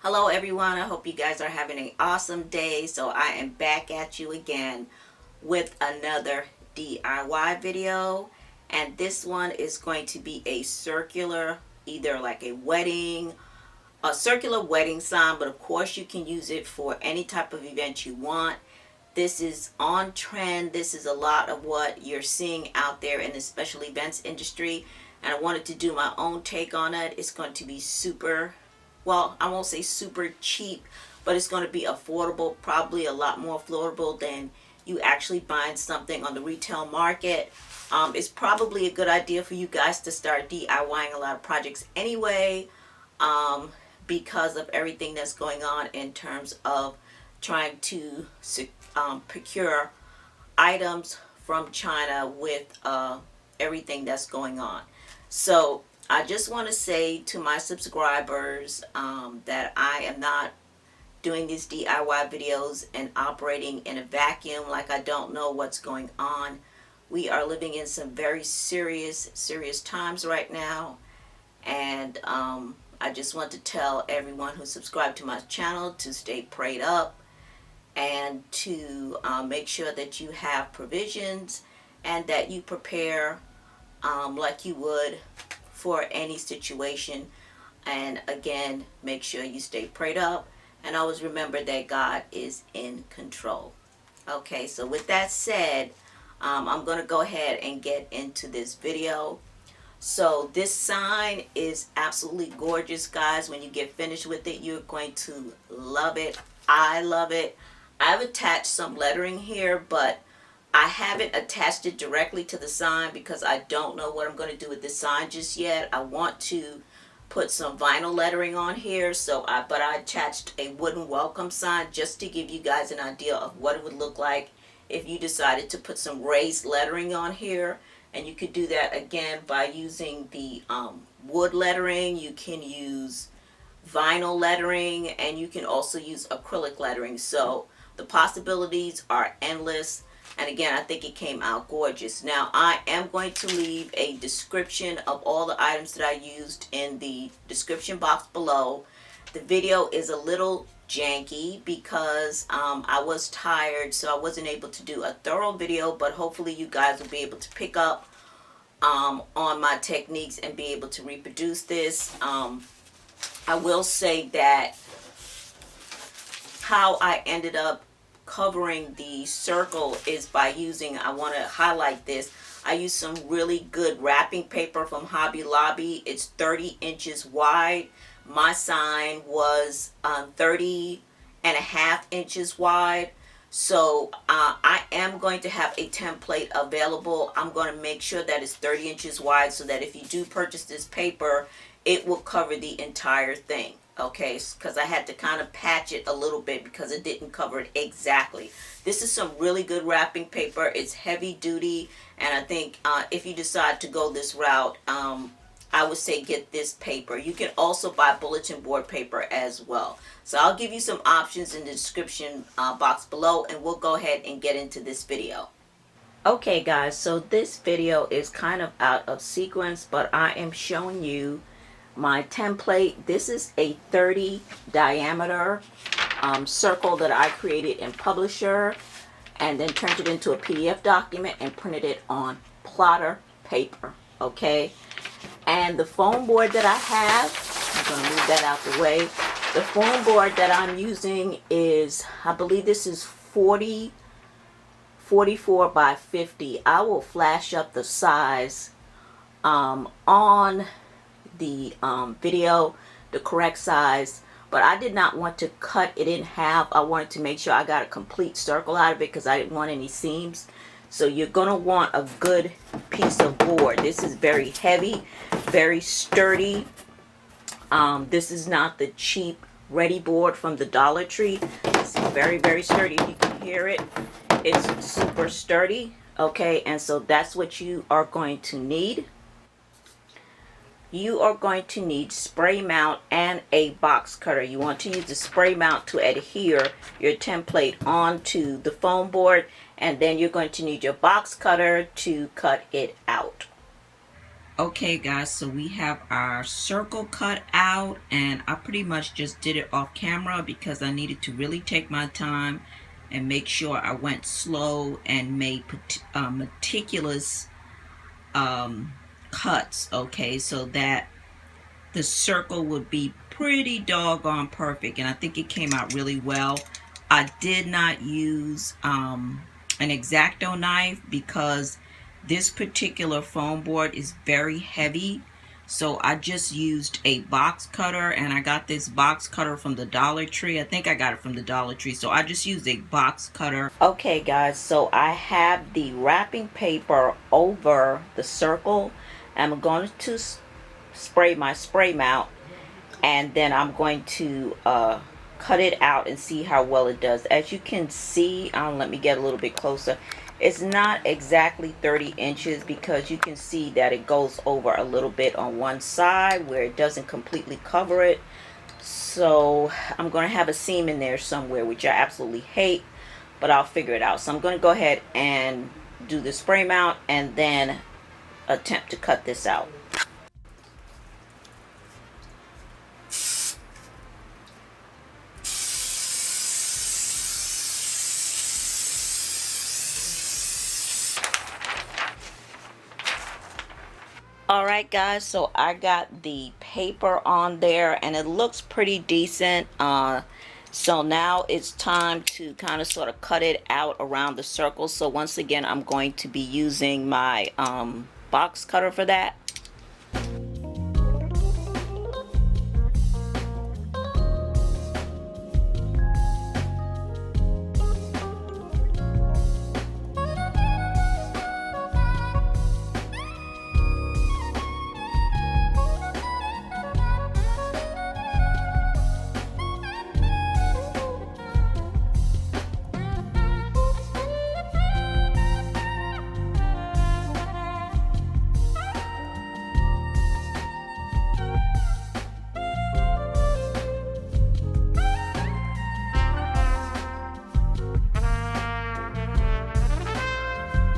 Hello everyone, I hope you guys are having an awesome day. So I am back at you again with another DIY video, and this one is going to be a circular, either like a circular wedding sign, but of course you can use it for any type of event you want. This is on trend. This is a lot of what you're seeing out there in the special events industry, and I wanted to do my own take on it. It's going to be super, well, I won't say super cheap, but it's going to be affordable, probably a lot more affordable than you actually buying something on the retail market. It's probably a good idea for you guys to start DIYing a lot of projects anyway, because of everything that's going on in terms of trying to procure items from China with everything that's going on. So I just want to say to my subscribers that I am not doing these DIY videos and operating in a vacuum like I don't know what's going on. We are living in some very serious times right now, and I just want to tell everyone who subscribed to my channel to stay prayed up and to make sure that you have provisions and that you prepare like you would for any situation. And again, make sure you stay prayed up and always remember that God is in control. Okay, so with that said, I'm going to go ahead and get into this video. So this sign is absolutely gorgeous, guys. When you get finished with it, you're going to love it. I love it. I've attached some lettering here, but I haven't attached it directly to the sign because I don't know what I'm going to do with this sign just yet. I want to put some vinyl lettering on here, but I attached a wooden welcome sign just to give you guys an idea of what it would look like if you decided to put some raised lettering on here. And you could do that again by using the wood lettering. You can use vinyl lettering, and you can also use acrylic lettering. So the possibilities are endless. And again, I think it came out gorgeous. Now, I am going to leave a description of all the items that I used in the description box below. The video is a little janky because I was tired, so I wasn't able to do a thorough video, but hopefully you guys will be able to pick up on my techniques and be able to reproduce this. I will say that how I ended up covering the circle is by using, I want to highlight this, I used some really good wrapping paper from Hobby Lobby. It's 30 inches wide. My sign was 30.5 inches wide. So I am going to have a template available. I'm going to make sure that it's 30 inches wide so that if you do purchase this paper, it will cover the entire thing. Okay, because I had to kind of patch it a little bit because it didn't cover it exactly. This is some really good wrapping paper. It's heavy duty, and I think if you decide to go this route, I would say get this paper. You can also buy bulletin board paper as well. So I'll give you some options in the description box below, and we'll go ahead and get into this video. Okay guys, so this video is kind of out of sequence, but I am showing you my template. This is a 30 diameter circle that I created in Publisher and then turned it into a PDF document and printed it on plotter paper. Okay, and the foam board that I have, I'm going to move that out the way. The foam board that I'm using is, I believe this is 44 by 50. I will flash up the size on the video, the correct size, but I did not want to cut it in half. I wanted to make sure I got a complete circle out of it because I didn't want any seams. So you're going to want a good piece of board. This is very heavy, very sturdy. This is not the cheap ready board from the Dollar Tree. It's very sturdy. If you can hear it, it's super sturdy. Okay, and so that's what you are going to need. You are going to need spray mount and a box cutter. You want to use the spray mount to adhere your template onto the foam board, and then you're going to need your box cutter to cut it out. Okay guys, so we have our circle cut out, and I pretty much just did it off camera because I needed to really take my time and make sure I went slow and made meticulous cuts, okay, so that the circle would be pretty doggone perfect, and I think it came out really well. I did not use an X-Acto knife because this particular foam board is very heavy, so I just used a box cutter, and I got this box cutter from the Dollar Tree. I think I got it from the Dollar Tree, so I just used a box cutter. Okay guys, so I have the wrapping paper over the circle. I'm going to spray my spray mount, and then I'm going to cut it out and see how well it does. As you can see, let me get a little bit closer. It's not exactly 30 inches because you can see that it goes over a little bit on one side where it doesn't completely cover it. So I'm going to have a seam in there somewhere, which I absolutely hate, but I'll figure it out. So I'm going to go ahead and do the spray mount and then attempt to cut this out. Alright guys, so I got the paper on there and it looks pretty decent. So now it's time to kind of sort of cut it out around the circle. So once again, I'm going to be using my box cutter for that.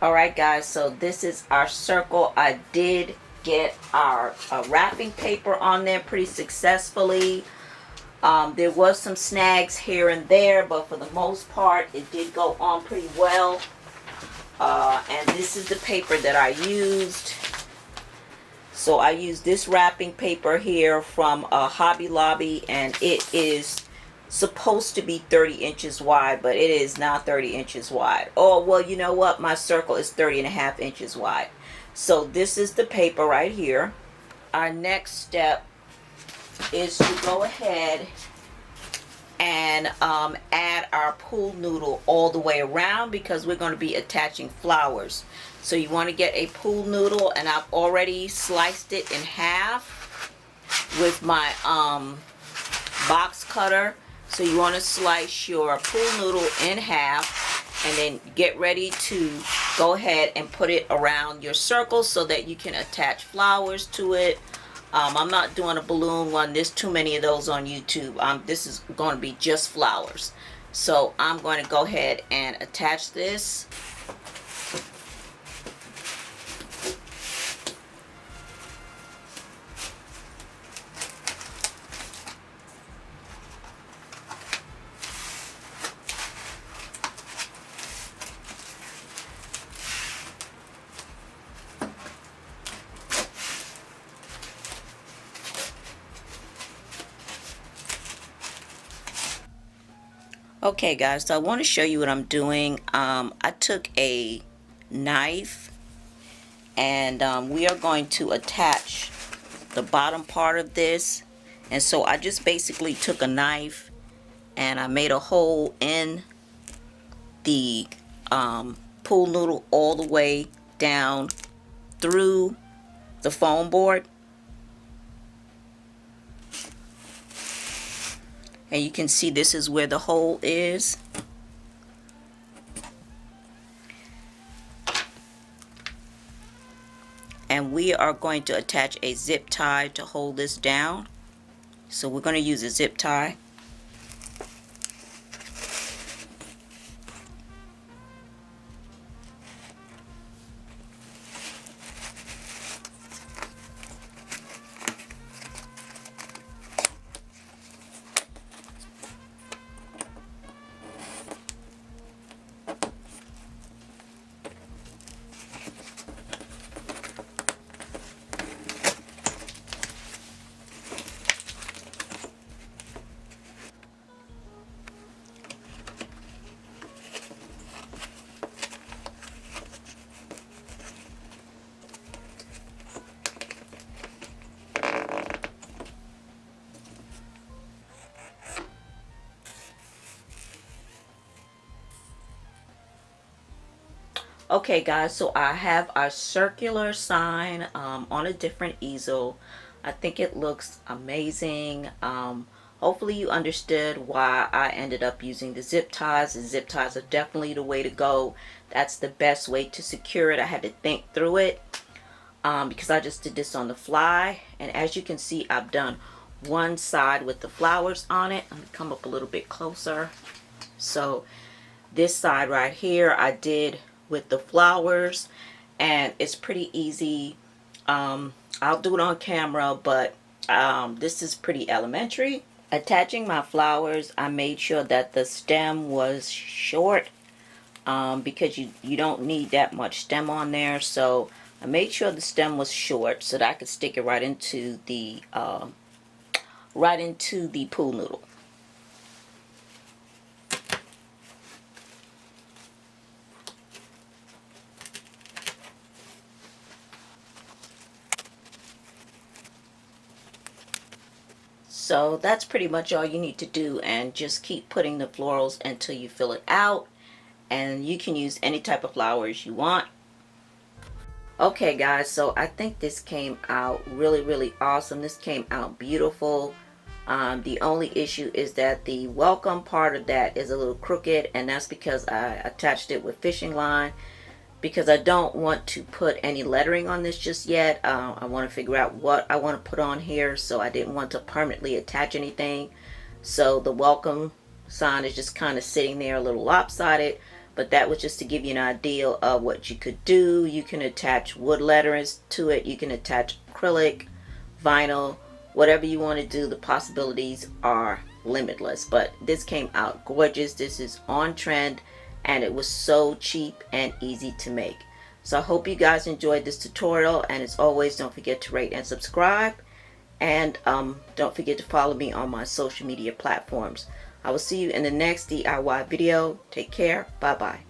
Alright guys, so this is our circle. I did get our wrapping paper on there pretty successfully. There was some snags here and there, but for the most part it did go on pretty well. And this is the paper that I used. So I used this wrapping paper here from Hobby Lobby, and it is supposed to be 30 inches wide, but it is not 30 inches wide. Oh, well, you know what? My circle is 30.5 inches wide. So this is the paper right here. Our next step is to go ahead and add our pool noodle all the way around because we're going to be attaching flowers. So you want to get a pool noodle, and I've already sliced it in half with my box cutter. So you want to slice your pool noodle in half and then get ready to go ahead and put it around your circle so that you can attach flowers to it. I'm not doing a balloon one. There's too many of those on YouTube. This is going to be just flowers. So I'm going to go ahead and attach this. Okay guys, so I want to show you what I'm doing. I took a knife and we are going to attach the bottom part of this. And so I just basically took a knife and I made a hole in the pool noodle all the way down through the foam board. And you can see this is where the hole is. And we are going to attach a zip tie to hold this down. So we're going to use a zip tie. Okay guys, so I have a circular sign on a different easel. I think it looks amazing. Hopefully you understood why I ended up using the zip ties. The zip ties are definitely the way to go. That's the best way to secure it. I had to think through it because I just did this on the fly. And as you can see, I've done one side with the flowers on it. Let me come up a little bit closer. So this side right here I did with the flowers, and it's pretty easy. I'll do it on camera, but this is pretty elementary. Attaching my flowers, I made sure that the stem was short because you don't need that much stem on there. So I made sure the stem was short so that I could stick it right into the pool noodle. So that's pretty much all you need to do, and just keep putting the florals until you fill it out, and you can use any type of flowers you want. Okay guys, so I think this came out really awesome. This came out beautiful. The only issue is that the welcome part of that is a little crooked, and that's because I attached it with fishing line, because I don't want to put any lettering on this just yet. I want to figure out what I want to put on here, so I didn't want to permanently attach anything. So the welcome sign is just kind of sitting there a little lopsided, but that was just to give you an idea of what you could do. You can attach wood letterings to it, you can attach acrylic, vinyl, whatever you want to do. The possibilities are limitless, but this came out gorgeous. This is on trend, and it was so cheap and easy to make. So I hope you guys enjoyed this tutorial, and as always, don't forget to rate and subscribe, and don't forget to follow me on my social media platforms. I will see you in the next DIY video. Take care. Bye bye.